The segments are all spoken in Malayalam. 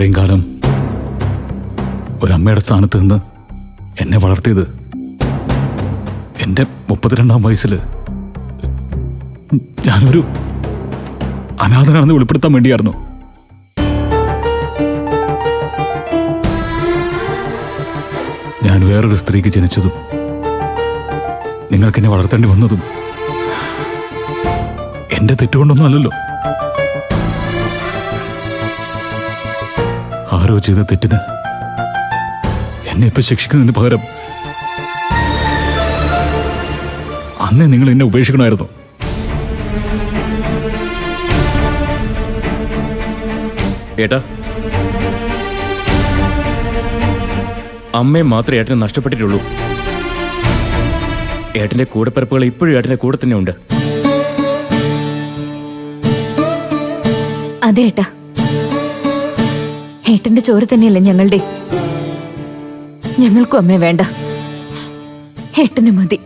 ഇത്രയും കാലം ഒരമ്മയുടെ സ്ഥാനത്ത് നിന്ന് എന്നെ വളർത്തിയത് എൻ്റെ 32-ാം വയസ്സിൽ ഞാനൊരു അനാഥനാണെന്ന് വെളിപ്പെടുത്താൻ വേണ്ടിയായിരുന്നു. ഞാൻ വേറൊരു സ്ത്രീക്ക് ജനിച്ചതും നിങ്ങൾക്കെന്നെ വളർത്തേണ്ടി വന്നതും എന്റെ തെറ്റുകൊണ്ടൊന്നും അല്ലല്ലോ. ആരോ ചെയ്ത തെറ്റിന് എന്നെ ഇപ്പൊ ശിക്ഷിക്കുന്നതിന് പകരം അന്നേ നിങ്ങൾ എന്നെ ഉപേക്ഷിക്കണമായിരുന്നു. ഏട്ടാ, അമ്മയെ മാത്രമേ ഏട്ടനെ നഷ്ടപ്പെട്ടിട്ടുള്ളൂ. ഏട്ടന്റെ കൂടെപ്പിറപ്പുകൾ ഇപ്പോഴും ഏട്ടന്റെ കൂടെ തന്നെ ഉണ്ട്. അതെ ഏട്ടാ, ഏട്ടന്റെ ചോര തന്നെയല്ലേ ഞങ്ങളുടെ. ഞങ്ങൾക്കും അമ്മയെ വേണ്ട, ഏട്ടന് മതി.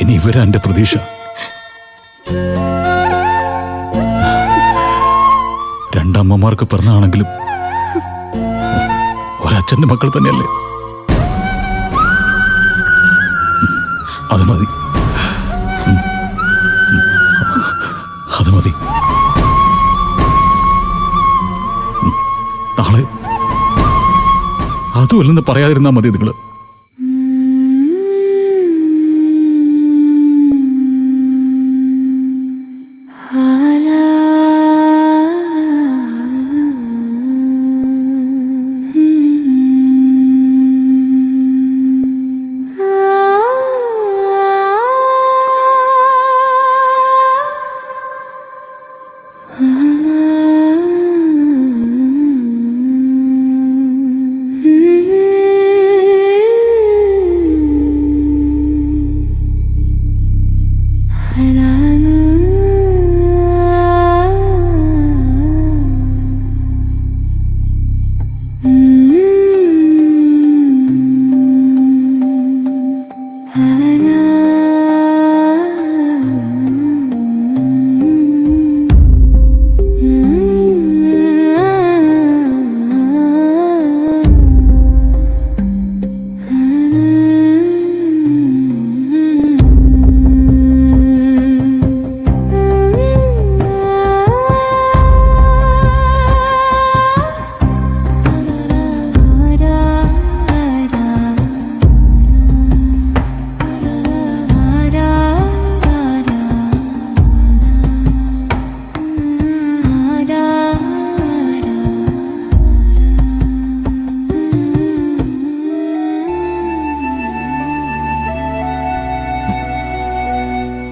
ഇനി ഇവരാ എന്റെ പ്രതീക്ഷ. രണ്ടമ്മമാർക്ക് പിറന്നാണെങ്കിലും ഒരച്ഛന്റെ മക്കൾ തന്നെയല്ലേ. അത് മതി, അത് മതി. നാളെ അതുമല്ലെന്ന് പറയാതിരുന്നാ മതി നിങ്ങള്.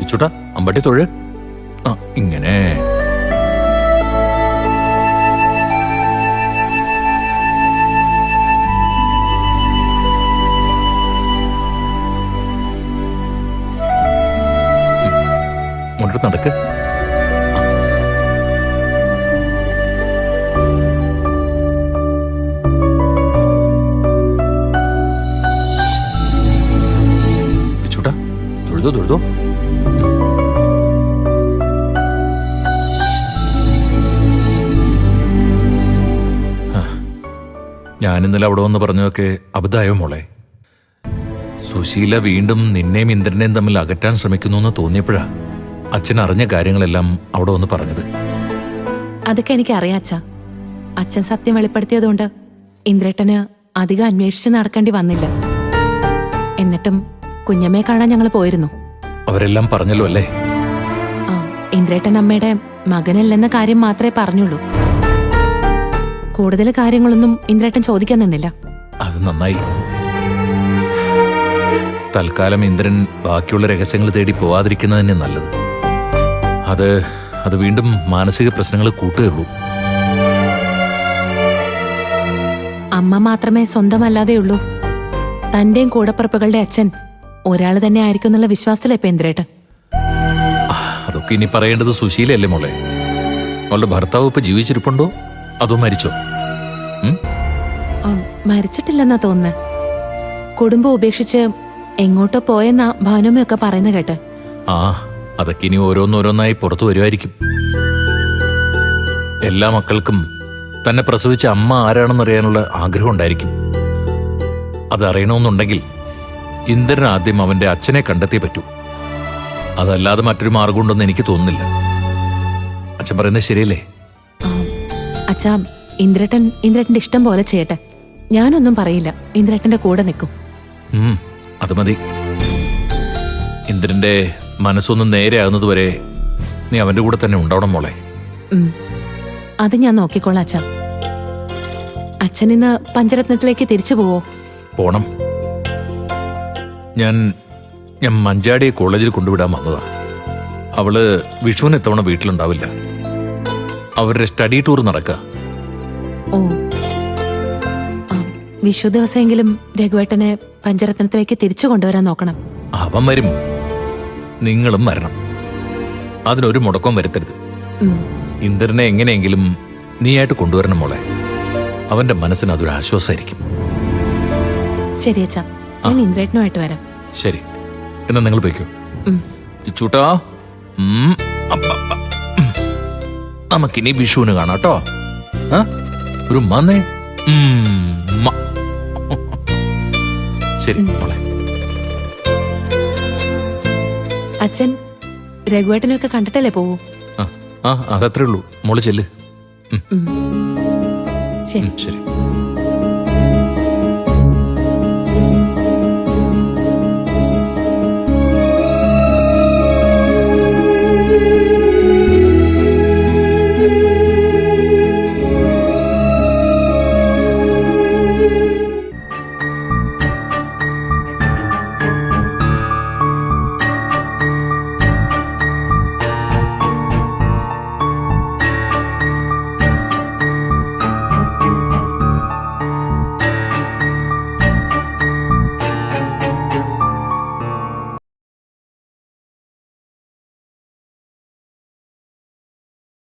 ചുട്ടാ അമ്പട്ടി തൊഴ്. ഇങ്ങനെ മുന്നോട്ട് നടക്ക്. ചുട്ടാ തൊഴുതോ തൊഴുതോ. ഞാനിന്നലെ അവിടെ വന്ന് പറഞ്ഞതൊക്കെ അബദ്ധമായോ മോളെ? സുശീല വീണ്ടും നിന്നെയും ഇന്ദ്രനെയും തമ്മിൽ അകറ്റാൻ ശ്രമിക്കുന്നു എന്ന് തോന്നിയപ്പോഴാ അച്ഛൻ അറിഞ്ഞ കാര്യങ്ങളെല്ലാം അവിടെ വന്ന് പറഞ്ഞത്. അതൊക്കെ എനിക്ക് അറിയാം അച്ഛാ. അച്ഛൻ സത്യം വെളിപ്പെടുത്തിയതുകൊണ്ട് ഇന്ദ്രേട്ടന് അധികം അന്വേഷിച്ച് നടക്കേണ്ടി വന്നില്ല. എന്നിട്ടും കുഞ്ഞമ്മയെ കാണാൻ ഞങ്ങൾ പോയിരുന്നു. അവരെല്ലാം പറഞ്ഞല്ലോ അല്ലേ? ഇന്ദ്രേട്ടൻ അമ്മയുടെ മകനല്ലെന്ന കാര്യം മാത്രമേ പറഞ്ഞുള്ളൂ. കൂടുതൽ കാര്യങ്ങളൊന്നും ഇന്ദ്രേട്ടൻ ചോദിക്കാൻ നിന്നില്ല. അത് നന്നായി. തൽക്കാലം ഇന്ദ്രൻ ബാക്കിയുള്ള രഹസ്യങ്ങൾ തേടി പോവാതിരിക്കുന്നത് തന്നെ നല്ലത്. അത് അത് വീണ്ടും മാനസിക പ്രശ്നങ്ങൾ കൂട്ടുകയുള്ളൂ. അമ്മ മാത്രമേ സ്വന്തമല്ലാതെയുള്ളൂ. തന്റെയും കൂടപ്പുറപ്പുകളുടെ അച്ഛൻ ഒരാൾ തന്നെ ആയിരിക്കും എന്നുള്ള വിശ്വാസത്തിലെ ഇപ്പൊ ഇന്ദ്രേട്ടൻ. അതൊക്കെ ഇനി പറയേണ്ടത് സുശീലയല്ലേ മോളെ? അവളുടെ ഭർത്താവ് ഇപ്പൊ ജീവിച്ചിരിപ്പുണ്ടോ അതോ മരിച്ചോ? മരിച്ചിട്ടില്ലെന്നാ തോന്നുന്നത്. കുടുംബം ഉപേക്ഷിച്ച് എങ്ങോട്ടോ പോയെന്നാ ഭാനുമയൊക്കെ പറയുന്ന കേട്ട്. ആ, അതൊക്കെ ഇനി ഓരോന്നോരോന്നായി പുറത്തു വരുമായിരിക്കും. എല്ലാ മക്കൾക്കും തന്നെ പ്രസവിച്ച അമ്മ ആരാണെന്നറിയാനുള്ള ആഗ്രഹം ഉണ്ടായിരിക്കും. അതറിയണമെന്നുണ്ടെങ്കിൽ ഇന്ദ്രൻ ആദ്യം അവന്റെ അച്ഛനെ കണ്ടെത്തിയേ പറ്റൂ. അതല്ലാതെ മറ്റൊരു മാർഗമുണ്ടെന്ന് എനിക്ക് തോന്നുന്നില്ല. അച്ഛൻ പറയുന്നത് ശരിയല്ലേ? അച്ഛാ, ഇന്ദ്രേട്ടന്റെ ഇഷ്ടം പോലെ ചെയ്യട്ടെ. ഞാനൊന്നും പറയില്ല. ഇന്ദ്രേട്ടന്റെ കൂടെ നിൽക്കും. അത് മതി. ഇന്ദ്രന്റെ മനസ്സൊന്ന് നേരെയാകുന്നതുവരെ നീ അവന്റെ കൂടെ തന്നെ ഉണ്ടാവണം മോളെ. അത് ഞാൻ നോക്കിക്കോളാം അച്ഛാ. അച്ഛൻ ഇന്ന് പഞ്ചരത്നത്തിലേക്ക് തിരിച്ചു പോവോ? പോണം. ഞാൻ മഞ്ചാടിയെ കോളേജിൽ കൊണ്ടുവിടാൻ വന്നതാ. അവള് വിഷുവിന് ഇത്തവണ വീട്ടിലുണ്ടാവില്ല. അവരുടെ സ്റ്റഡി ടൂർ നടക്കുക. ഓ, വിഷു ദിവസമെങ്കിലും രഘുവേട്ടനെ പഞ്ചരത്നത്തിലേക്ക് തിരിച്ചു കൊണ്ടുവരാൻ നോക്കണം. അവൻ വരും, നിങ്ങളും വരണം. അതിനൊരു മുടക്കം വരുത്തരുത്. ഇന്ദ്രനെ എങ്ങനെയെങ്കിലും നീയായിട്ട് കൊണ്ടുവരണം മോളെ. അവന്റെ മനസ്സിന് അതൊരു ആശ്വാസമായിരിക്കും. ശരി അച്ഛാ, ഞാൻ ഇന്ദ്രേട്ടനുമായിട്ട് വരാം. ശരി, എന്നാ നിങ്ങൾ പോയിക്കോ. ചൂട്ടാ, നമുക്കിനി വിഷുവിന് കാണാട്ടോ. ഒരു മന്നേ. ശരി മോളെ. അച്ഛൻ രഘുവേട്ടനെയൊക്കെ കണ്ടിട്ടല്ലേ പോവൂ? അതത്രേ ഉള്ളൂ. മോള് ചെല്ല്. ശരി. ശരി.